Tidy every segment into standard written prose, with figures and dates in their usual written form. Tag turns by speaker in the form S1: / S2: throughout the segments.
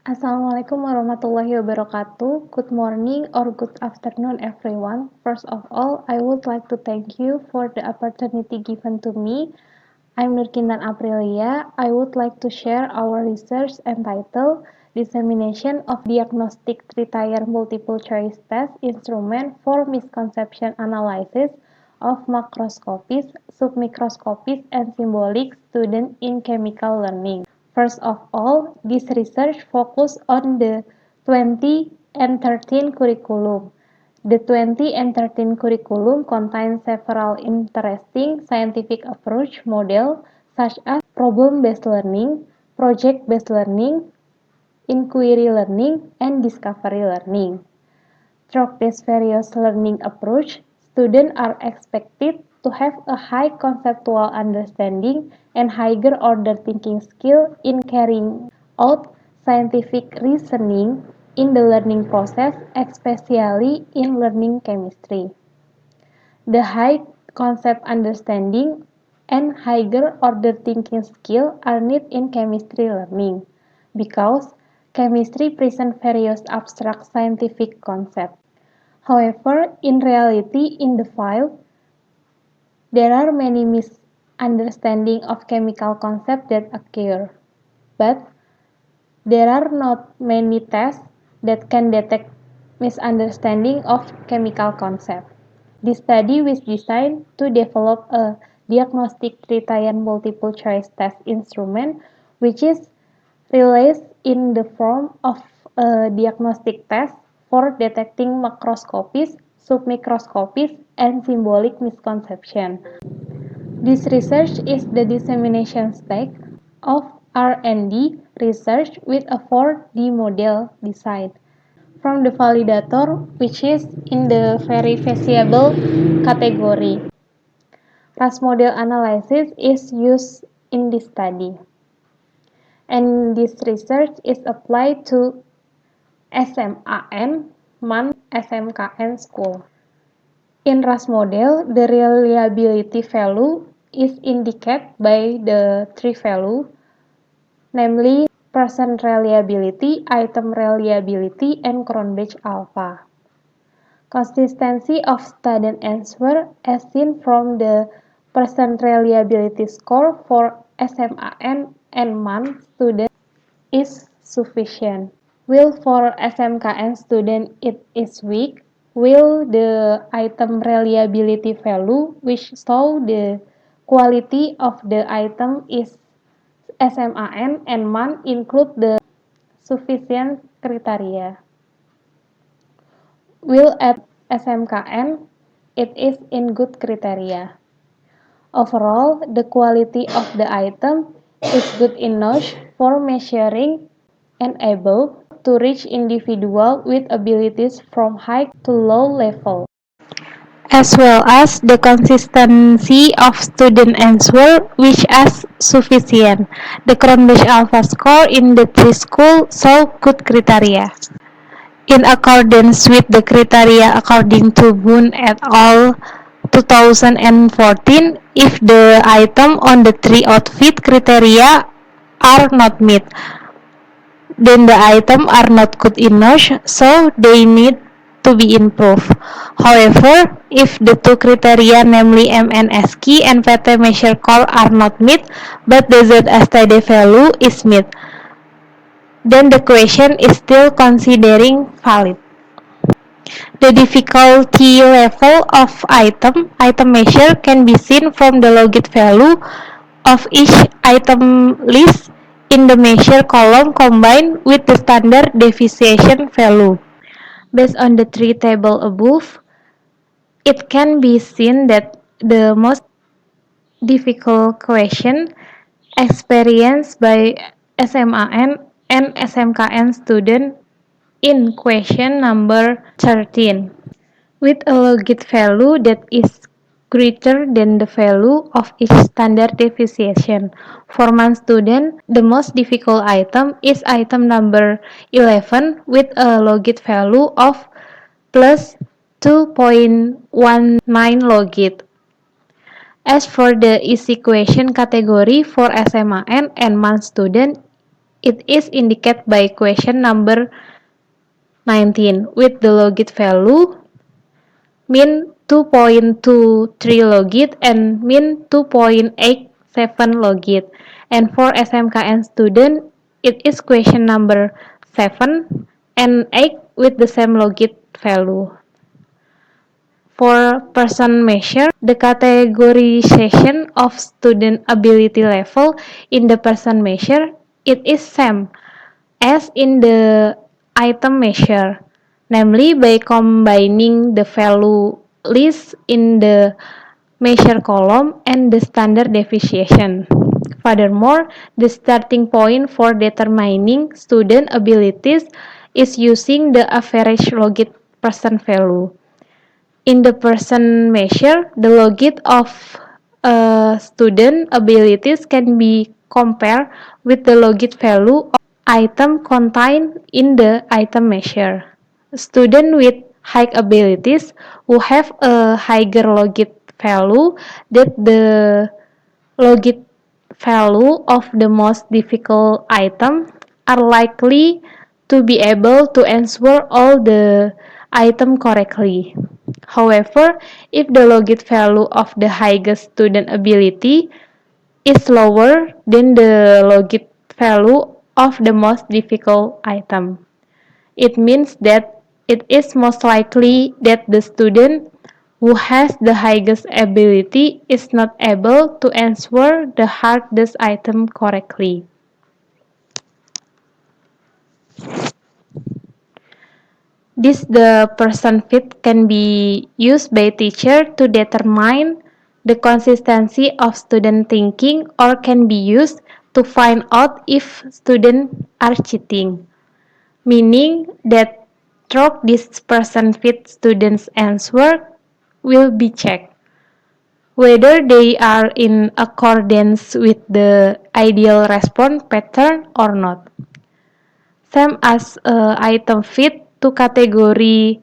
S1: Assalamualaikum warahmatullahi wabarakatuh. Good morning or good afternoon, everyone. First of all, I would like to thank you for the opportunity given to me. I'm Nurkintan Aprilia. I would like to share our research entitled Dissemination of Diagnostic Three-Tier Multiple Choice Test Instrument for Misconception Analysis of Macroscopies, Submicroscopies, and Symbolic Student in Chemical Learning. First of all, this research focused on the 20 and 13 curriculum. The 20 and 13 curriculum contains several interesting scientific approach models such as problem-based learning, project-based learning, inquiry learning, and discovery learning. Through this various learning approach, students are expected to have a high conceptual understanding and higher order thinking skill in carrying out scientific reasoning in the learning process, especially in learning chemistry. The high concept understanding and higher order thinking skill are needed in chemistry learning because chemistry presents various abstract scientific concepts. However, in reality, in the field, there are many misunderstandings of chemical concepts that occur, but there are not many tests that can detect misunderstanding of chemical concepts. This study was designed to develop a diagnostic three-tier multiple choice test instrument, which is released in the form of a diagnostic test for detecting macroscopies, submicroscopies, and symbolic misconception. This research is the dissemination stage of R&D research with a 4D model design from the validator, which is in the verifiable category. RAS model analysis is used in this study, and this research is applied to SMAN, MAN, SMKN school. In RAS model, the reliability value is indicated by the three values, namely person reliability, item reliability, and Cronbach alpha. Consistency of student answer as seen from the person reliability score for SMAN and MAN student is sufficient. While for SMKN student it is weak, while the item reliability value which show the quality of the item is SMAN and MAN include the sufficient criteria. While at SMKN it is in good criteria. Overall, the quality of the item is good enough for measuring and able to reach individuals with abilities from high to low level, as well as the consistency of student answer which is sufficient. The Cronbach Alpha score in the three schools show good criteria. In accordance with the criteria according to Boone et al. 2014, if the item on the three outfit criteria are not met, then the items are not good enough, so they need to be improved. However, if the two criteria, namely MNSK and PT measure call, are not met, but the ZSTD value is met, then the question is still considering valid. The difficulty level of item measure can be seen from the logit value of each item list in the measure column combined with the standard deviation value. Based on the three tables above, it can be seen that the most difficult question experienced by SMAN and SMKN students in question number 13, with a logit value that is greater than the value of each standard deviation. For one student, the most difficult item is item number 11 with a logit value of plus 2.19 logit. As for the easy question category for SMAN and MAN student, It is indicated by question number 19 with the logit value min 2.23 logit and min 2.87 logit. And for SMKN student, it is question number 7 and 8 with the same logit value. For person measure, the categorization of student ability level in the person measure, it is same as in the item measure, namely by combining the value list in the measure column and the standard deviation. Furthermore, the starting point for determining student abilities is using the average logit percent value. In the person measure, the logit of student abilities can be compared with the logit value of item contained in the item measure. Students with high abilities who have a higher logit value than the logit value of the most difficult item are likely to be able to answer all the item correctly. However, if the logit value of the highest student ability is lower than the logit value of the most difficult item, it means that it is most likely that the student who has the highest ability is not able to answer the hardest item correctly. This the person fit can be used by teacher to determine the consistency of student thinking or can be used to find out if students are cheating, meaning that through this person fit students' answer will be checked whether they are in accordance with the ideal response pattern or not. Same as item fit to category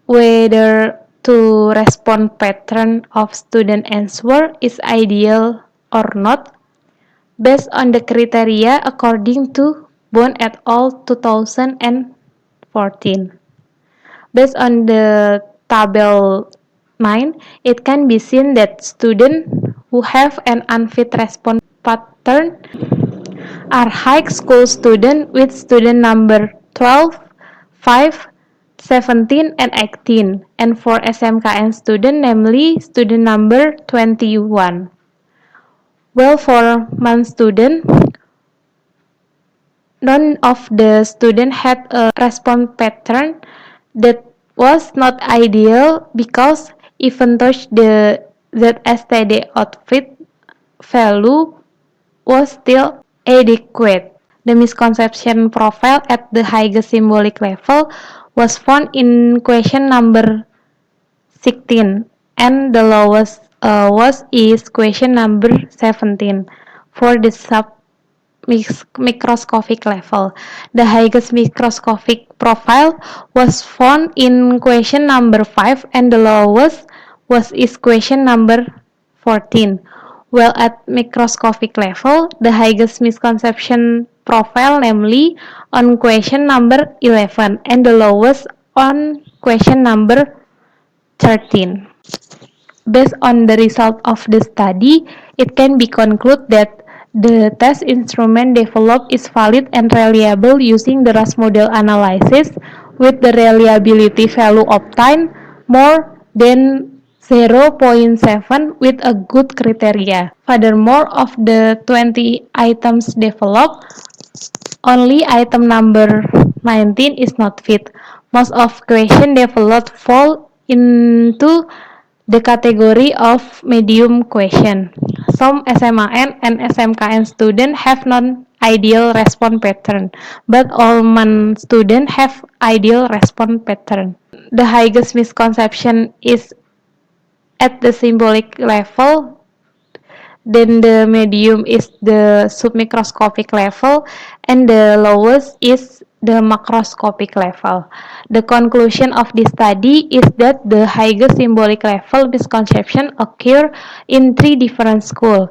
S1: whether to respond pattern of student answer is ideal or not based on the criteria according to Bond et al. 2014. Based on the table 9, it can be seen that students who have an unfit response pattern are high school students with student number 12, 5, 17, and 18, and for SMKN student, namely student number 21. Well, for month student, none of the students had a response pattern that was not ideal because even though the ZSTD outfit value was still adequate. The misconception profile at the highest symbolic level was found in question number 16 and the lowest is question number 17 for the microscopic level. The highest microscopic profile was found in question number 5 and the lowest is question number 14. While at microscopic level, the highest misconception profile namely on question number 11 and the lowest on question number 13. Based on the result of the study, it can be concluded that the test instrument developed is valid and reliable using the RAS model analysis with the reliability value obtained more than 0.7 with a good criteria. Furthermore, of the 20 items developed, only item number 19 is not fit. Most of questions developed fall into the category of medium question. Some SMAN and SMKN students have non-ideal response pattern, but all MAN students have ideal response pattern. The highest misconception is at the symbolic level, then the medium is the submicroscopic level, and the lowest is the macroscopic level. The conclusion of this study is that the highest symbolic level misconception occur in 3 different schools,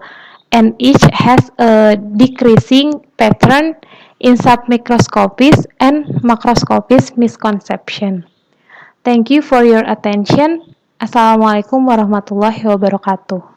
S1: and each has a decreasing pattern in submicroscopies and macroscopies misconception. Thank you for your attention. Assalamualaikum warahmatullahi wabarakatuh.